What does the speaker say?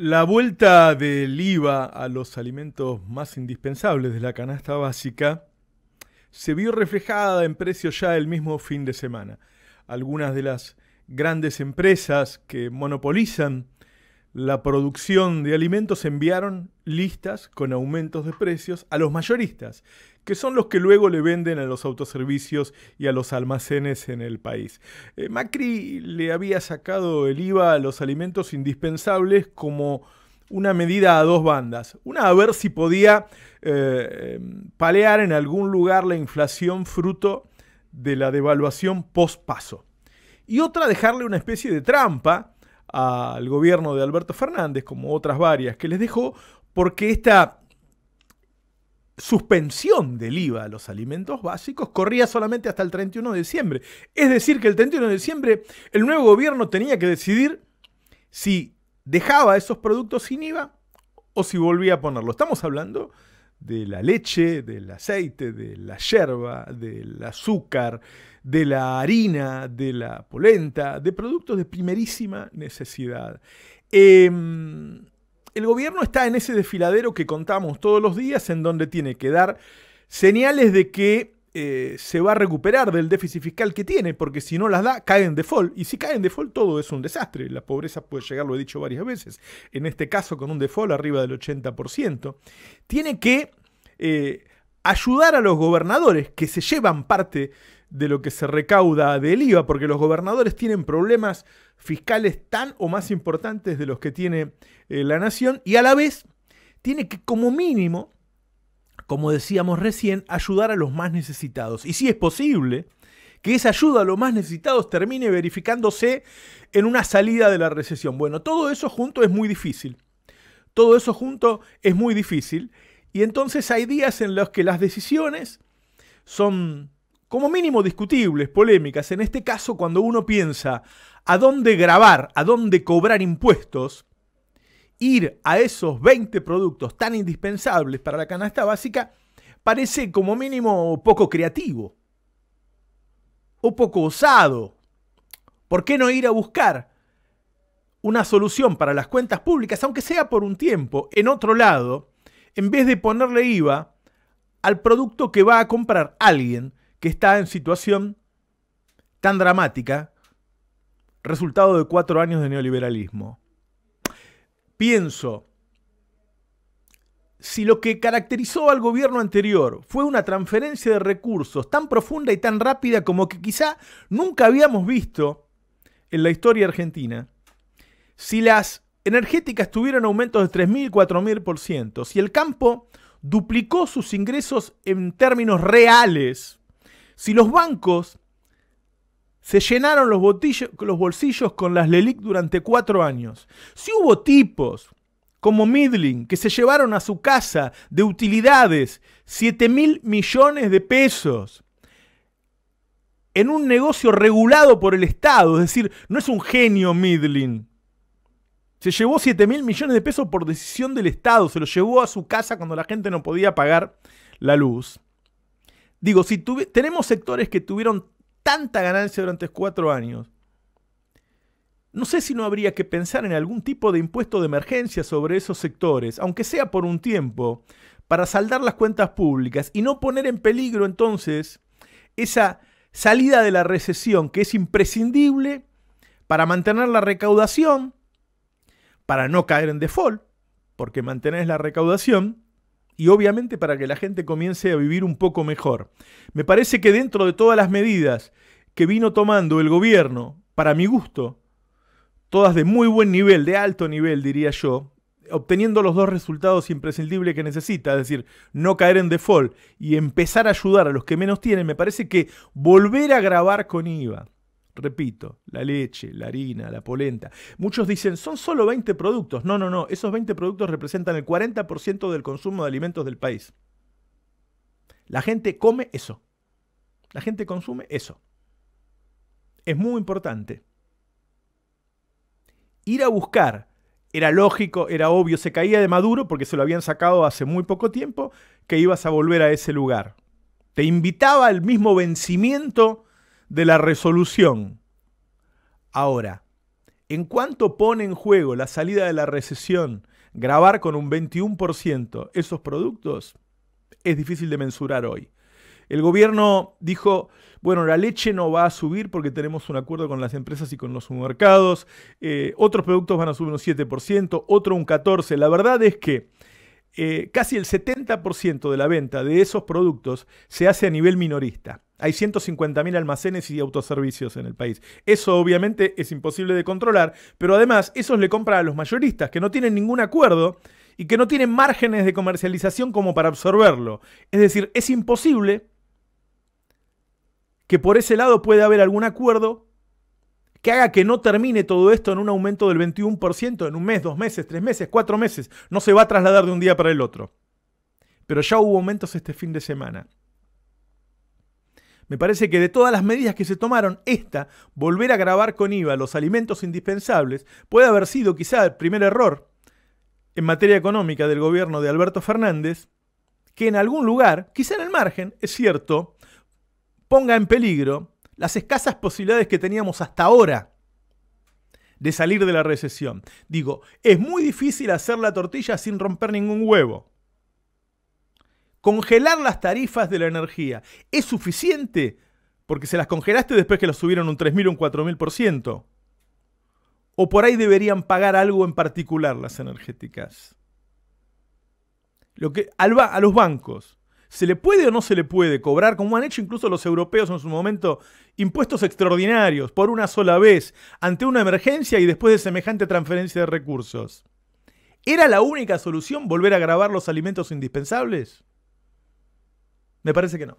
La vuelta del IVA a los alimentos más indispensables de la canasta básica se vio reflejada en precios ya el mismo fin de semana. Algunas de las grandes empresas que monopolizan la producción de alimentos enviaron listas con aumentos de precios a los mayoristas, que son los que luego le venden a los autoservicios y a los almacenes en el país. Macri le había sacado el IVA a los alimentos indispensables como una medida a dos bandas. Una, a ver si podía palear en algún lugar la inflación fruto de la devaluación post-paso. Y otra, dejarle una especie de trampa al gobierno de Alberto Fernández, como otras varias que les dejó, porque esta suspensión del IVA a los alimentos básicos corría solamente hasta el 31 de diciembre. Es decir, que el 31 de diciembre el nuevo gobierno tenía que decidir si dejaba esos productos sin IVA o si volvía a ponerlo. Estamos hablando de la leche, del aceite, de la yerba, del azúcar, de la harina, de la polenta, de productos de primerísima necesidad. El gobierno está en ese desfiladero que contamos todos los días, en donde tiene que dar señales de que se va a recuperar del déficit fiscal que tiene, porque si no las da, cae en default. Y si cae en default, todo es un desastre. La pobreza puede llegar, lo he dicho varias veces, en este caso con un default arriba del 80%. Tiene que ayudar a los gobernadores, que se llevan parte de lo que se recauda del IVA, porque los gobernadores tienen problemas fiscales tan o más importantes de los que tiene la nación, y a la vez tiene que, como mínimo, como decíamos recién, ayudar a los más necesitados. Y si es posible que esa ayuda a los más necesitados termine verificándose en una salida de la recesión. Bueno, todo eso junto es muy difícil. Todo eso junto es muy difícil. Y entonces hay días en los que las decisiones son como mínimo discutibles, polémicas. En este caso, cuando uno piensa a dónde gravar, a dónde cobrar impuestos, ir a esos 20 productos tan indispensables para la canasta básica parece como mínimo poco creativo o poco osado. ¿Por qué no ir a buscar una solución para las cuentas públicas, aunque sea por un tiempo, en otro lado, en vez de ponerle IVA al producto que va a comprar alguien que está en situación tan dramática, resultado de 4 años de neoliberalismo? Pienso, si lo que caracterizó al gobierno anterior fue una transferencia de recursos tan profunda y tan rápida como que quizá nunca habíamos visto en la historia argentina, si las energéticas tuvieron aumentos de 3.000, 4.000%, si el campo duplicó sus ingresos en términos reales, si los bancos se llenaron los bolsillos con las LELIQ durante 4 años, si hubo tipos como Midling que se llevaron a su casa de utilidades 7.000 millones de pesos en un negocio regulado por el Estado, es decir, no es un genio Midling. Se llevó 7.000 millones de pesos por decisión del Estado, se los llevó a su casa cuando la gente no podía pagar la luz. Digo, si tenemos sectores que tuvieron tanta ganancia durante 4 años, no sé si no habría que pensar en algún tipo de impuesto de emergencia sobre esos sectores, aunque sea por un tiempo, para saldar las cuentas públicas y no poner en peligro entonces esa salida de la recesión que es imprescindible para mantener la recaudación, para no caer en default, porque mantenés la recaudación, y obviamente para que la gente comience a vivir un poco mejor. Me parece que dentro de todas las medidas que vino tomando el gobierno, para mi gusto, todas de muy buen nivel, de alto nivel diría yo, obteniendo los dos resultados imprescindibles que necesita, es decir, no caer en default y empezar a ayudar a los que menos tienen, me parece que volver a gravar con IVA, repito, la leche, la harina, la polenta. Muchos dicen, son solo 20 productos. No, no, no. Esos 20 productos representan el 40% del consumo de alimentos del país. La gente come eso. La gente consume eso. Es muy importante. Ir a buscar, era lógico, era obvio, se caía de Maduro porque se lo habían sacado hace muy poco tiempo, que ibas a volver a ese lugar. Te invitaba al mismo vencimiento de la resolución. Ahora, ¿En cuánto pone en juego la salida de la recesión gravar con un 21% esos productos? Es difícil de mensurar hoy. El gobierno dijo, bueno, la leche no va a subir porque tenemos un acuerdo con las empresas y con los supermercados. Otros productos van a subir un 7%, otro un 14%. La verdad es que casi el 70% de la venta de esos productos se hace a nivel minorista. Hay 150.000 almacenes y autoservicios en el país. Eso obviamente es imposible de controlar, pero además esos le compran a los mayoristas que no tienen ningún acuerdo y que no tienen márgenes de comercialización como para absorberlo. Es decir, es imposible que por ese lado pueda haber algún acuerdo que haga que no termine todo esto en un aumento del 21% en un mes, 2 meses, 3 meses, 4 meses. No se va a trasladar de un día para el otro. Pero ya hubo aumentos este fin de semana. Me parece que de todas las medidas que se tomaron, volver a gravar con IVA los alimentos indispensables, puede haber sido quizá el primer error en materia económica del gobierno de Alberto Fernández, que en algún lugar, quizá en el margen, es cierto, ponga en peligro las escasas posibilidades que teníamos hasta ahora de salir de la recesión. Digo, es muy difícil hacer la tortilla sin romper ningún huevo. Congelar las tarifas de la energía, ¿es suficiente? Porque se las congelaste después que las subieron un 3.000 o un 4.000%. ¿O por ahí deberían pagar algo en particular las energéticas? A los bancos, ¿se le puede o no se le puede cobrar, como han hecho incluso los europeos en su momento, impuestos extraordinarios por una sola vez ante una emergencia y después de semejante transferencia de recursos? ¿Era la única solución volver a gravar los alimentos indispensables? Me parece que no.